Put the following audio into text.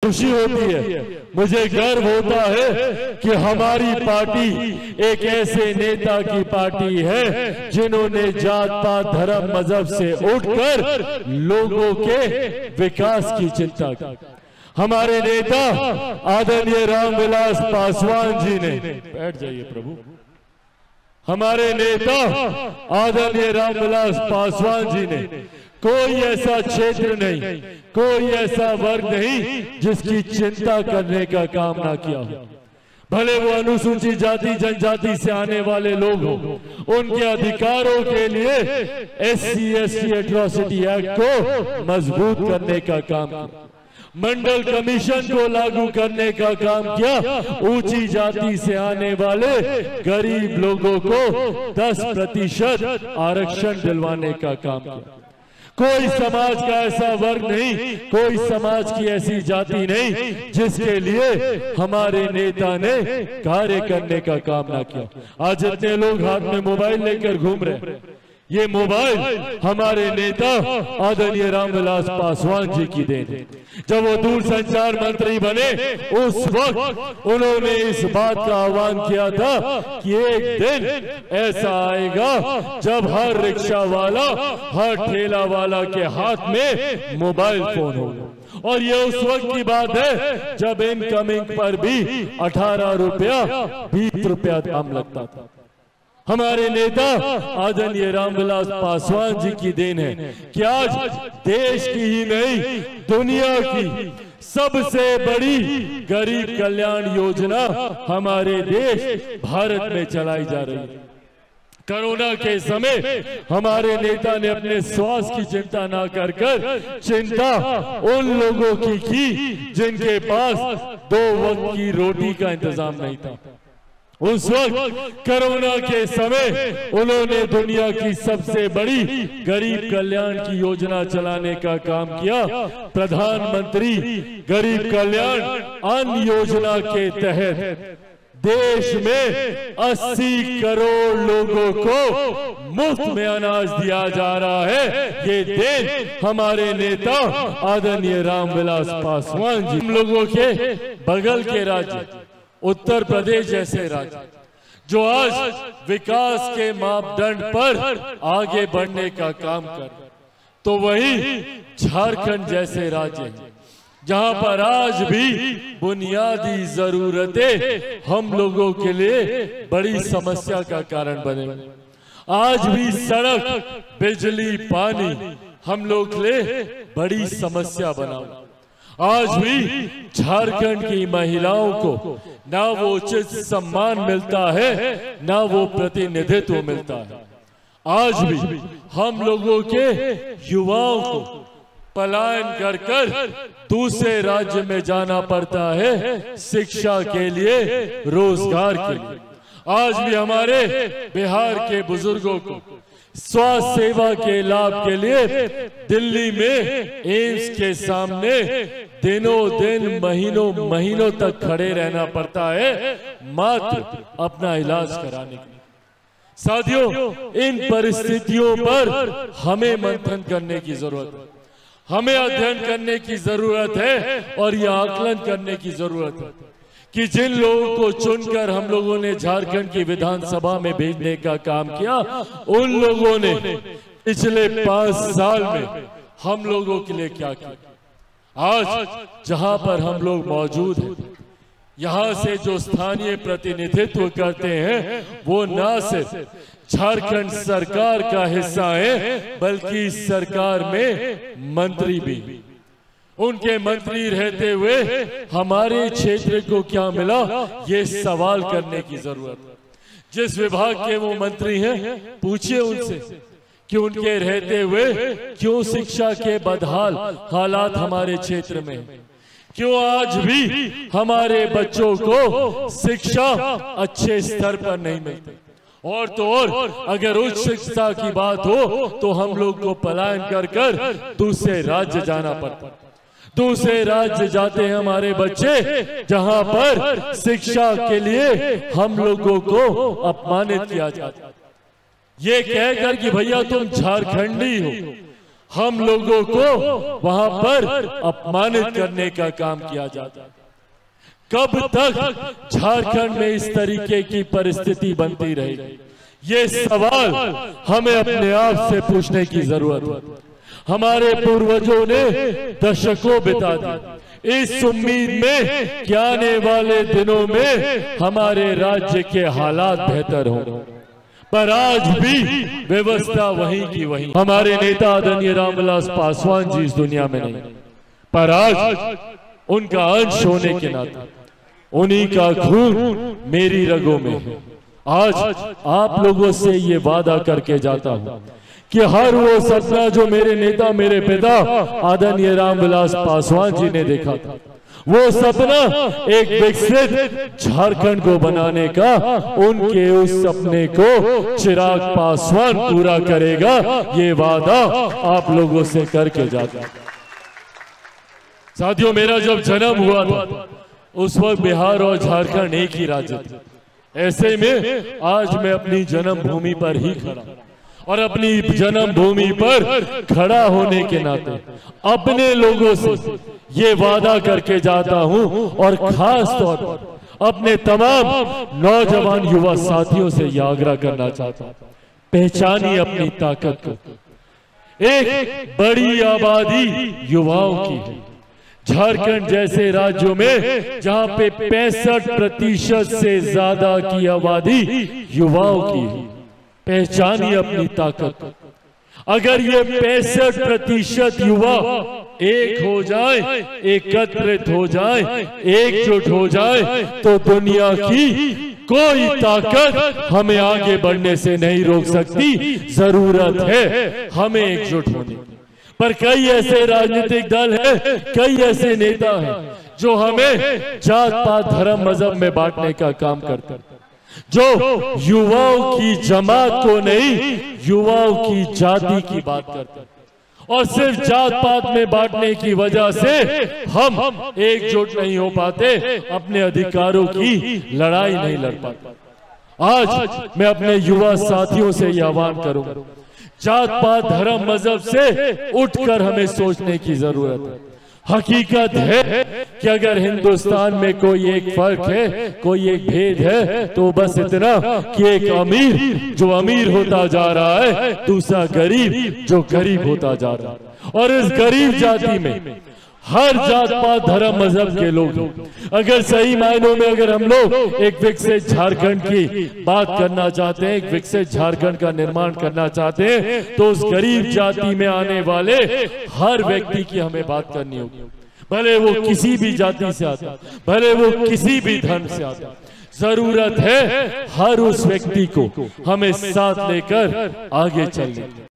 खुशी होती है, मुझे गर्व होता है कि हमारी पार्टी एक ऐसे नेता की पार्टी है जिन्होंने जात पात धर्म मजहब से उठकर लोगों के विकास की चिंता की। हमारे नेता आदरणीय रामविलास पासवान जी ने, बैठ जाइए प्रभु, हमारे नेता आदरणीय रामविलास पासवान जी ने कोई ऐसा क्षेत्र नहीं, कोई ऐसा वर्ग नहीं जिसकी चिंता करने का काम ना किया हो। भले वो अनुसूचित जाति जनजाति से आने वाले लोग हो, उनके अधिकारों के लिए SC/ST एट्रोसिटी एक्ट को मजबूत करने का काम किया, मंडल कमीशन को लागू करने का काम किया, ऊंची जाति से आने वाले गरीब लोगों को 10% आरक्षण दिलवाने का काम किया। कोई समाज का ऐसा वर्ग नहीं, कोई समाज की ऐसी जाति नहीं जिसके लिए हमारे नेता ने कार्य करने का काम ना किया। आज जितने लोग हाथ में मोबाइल लेकर घूम रहे हैं, ये मोबाइल हमारे नेता आदरणीय रामविलास पासवान जी की देन है। जब वो दूरसंचार मंत्री बने उस वक्त उन्होंने इस बात का आह्वान किया था कि एक दिन ऐसा आएगा जब हर रिक्शा वाला, हर ठेला वाला के हाथ में मोबाइल फोन होगा। और ये उस वक्त की बात है जब इनकमिंग पर भी 18 रुपया 20 रुपया दाम लगता था। हमारे नेता आदरणीय रामविलास पासवान जी की देन है कि आज देश की ही नहीं दुनिया की सबसे बड़ी गरीब कल्याण योजना हमारे देश भारत में चलाई जा रही है। कोरोना के समय हमारे नेता ने अपने स्वास्थ्य की चिंता ना कर चिंता उन लोगों की जिनके पास 2 वक्त की रोटी का इंतजाम नहीं था। उस वक्त कोरोना के समय उन्होंने दुनिया की सबसे बड़ी गरीब कल्याण की योजना चलाने का काम किया। प्रधानमंत्री गरीब कल्याण अन्न योजना के तहत देश में 80 करोड़ लोगों को मुफ्त में अनाज दिया जा रहा है। ये देन हमारे नेता आदरणीय रामविलास पासवान जी। हम लोगों के बगल के राज्य उत्तर प्रदेश जैसे राज्य जो आज विकास के मापदंड पर आगे बढ़ने का काम कर, तो वही झारखंड जैसे राज्य हैं जहां पर आज भी बुनियादी जरूरतें हम लोगों के लिए बड़ी समस्या का कारण बने। आज भी सड़क, बिजली, पानी हम लोग के लिए बड़ी समस्या बना। आज भी झारखंड की महिलाओं को ना वो उचित सम्मान मिलता है, ना वो प्रतिनिधित्व मिलता है। आज भी हम लोगों के युवाओं को पलायन कर दूसरे राज्य में जाना पड़ता है शिक्षा के लिए, रोजगार के लिए। आज भी हमारे बिहार के बुजुर्गों को स्वास्थ्य सेवा के लाभ के लिए दिल्ली में एम्स के सामने दिनों दिन महीनों तक खड़े रहना पड़ता है मात्र अपना इलाज कराने के लिए। साथियों, इन परिस्थितियों पर हमें मंथन करने की जरूरत है, हमें अध्ययन करने की जरूरत है और यह आकलन करने की जरूरत है कि जिन लोगों को चुनकर हम लोगों ने झारखंड की विधानसभा में भेजने का काम किया, उन लोगों ने पिछले 5 साल में हम लोगों के लिए क्या किया। आज जहां पर हम लोग मौजूद हैं, यहां से जो स्थानीय प्रतिनिधित्व करते हैं वो न सिर्फ झारखंड सरकार का हिस्सा है बल्कि इस सरकार में मंत्री भी। उनके मंत्री रहते हुए हमारे क्षेत्र को क्या मिला, ये सवाल करने की जरूरत है। जिस विभाग के वो मंत्री हैं पूछिए उनसे कि उनके रहते हुए क्यों शिक्षा के बदहाल हालात हमारे क्षेत्र में, क्यों आज भी हमारे बच्चों को शिक्षा अच्छे स्तर पर नहीं मिलती। और तो और अगर उच्च शिक्षा की बात हो तो हम लोग को पलायन कर दूसरे राज्य जाना पड़ता। दूसरे राज्य जाते हैं हमारे बच्चे जहां पर शिक्षा के लिए हम लोगों को अपमानित किया जाता। ये कहकर कि भैया तुम झारखंडी हो, हम लोगों को वहां पर अपमानित करने का काम किया जाता है। कब तक झारखंड में इस तरीके की परिस्थिति बनती रहेगी, ये सवाल हमें अपने आप से पूछने की जरूरत है। हमारे पूर्वजों ने दशकों बिता दिए इस उम्मीद में कि आने वाले दिनों में हमारे राज्य के हालात बेहतर हों, पर आज भी व्यवस्था वहीं की वहीं। हमारे नेता आदरणीय रामविलास पासवान जी इस दुनिया में नहीं, पर आज उनका अंश होने के नाते उन्हीं का खून मेरी रगों में है। आज आप लोगों से ये वादा करके जाता हूं कि हर वो सपना जो मेरे नेता, मेरे पिता आदरणीय रामविलास पासवान जी ने देखा था, वो सपना एक विकसित झारखंड को बनाने का, उनके उस सपने को चिराग पासवान पूरा करेगा, ये वादा आप लोगों से करके जाता। साथियों, मेरा जब जन्म हुआ था उस वक्त बिहार और झारखंड एक ही राज्य थे। ऐसे में आज मैं अपनी जन्मभूमि पर ही खड़ा, और अपनी जन्मभूमि पर खड़ा होने के नाते अपने लोगों से ये वादा करके जाता हूं, और खास तौर पर अपने तमाम नौजवान युवा साथियों से यह आग्रह करना चाहता हूं, पहचानिए अपनी ताकत को। एक बड़ी आबादी युवाओं की है। झारखंड जैसे राज्यों में जहां पे 65% से ज्यादा की आबादी युवाओं की है, पहचानिए अपनी ताकत। अगर ये 65% युवा एक हो जाए, एकत्रित हो जाए, एकजुट हो जाए, तो दुनिया की कोई ताकत हमें आगे बढ़ने से नहीं रोक सकती। जरूरत है हमें एकजुट होने की। पर कई ऐसे राजनीतिक दल हैं, कई ऐसे नेता हैं जो हमें जात पात धर्म मजहब में बांटने का काम करते हैं, जो युवाओं की जमात को नहीं, युवाओं की जाति की बात करते हैं, और सिर्फ जात पात में बांटने की वजह से हम एकजुट नहीं हो पाते, अपने अधिकारों की लड़ाई नहीं लड़ पाते। आज मैं अपने युवा साथियों से यह आह्वान करूंगा, जात पात धर्म मजहब से उठकर हमें सोचने की जरूरत है। हकीकत है कि अगर हिंदुस्तान में कोई एक फर्क है, कोई एक भेद है, तो बस इतना कि एक अमीर जो अमीर होता जा रहा है, दूसरा गरीब जो गरीब होता जा रहा है। और इस गरीब जाति में हर जात पात धर्म मजहब के लोग, अगर सही मायनों में अगर हम लोग एक विकसित झारखंड की बात करना चाहते हैं, एक विकसित झारखंड का निर्माण करना चाहते हैं, तो उस गरीब जाति में आने वाले हर व्यक्ति की हमें बात करनी होगी, भले वो किसी भी जाति से आता, भले वो किसी भी धर्म से आता। जरूरत है हर उस व्यक्ति को हमें साथ लेकर आगे चलने की।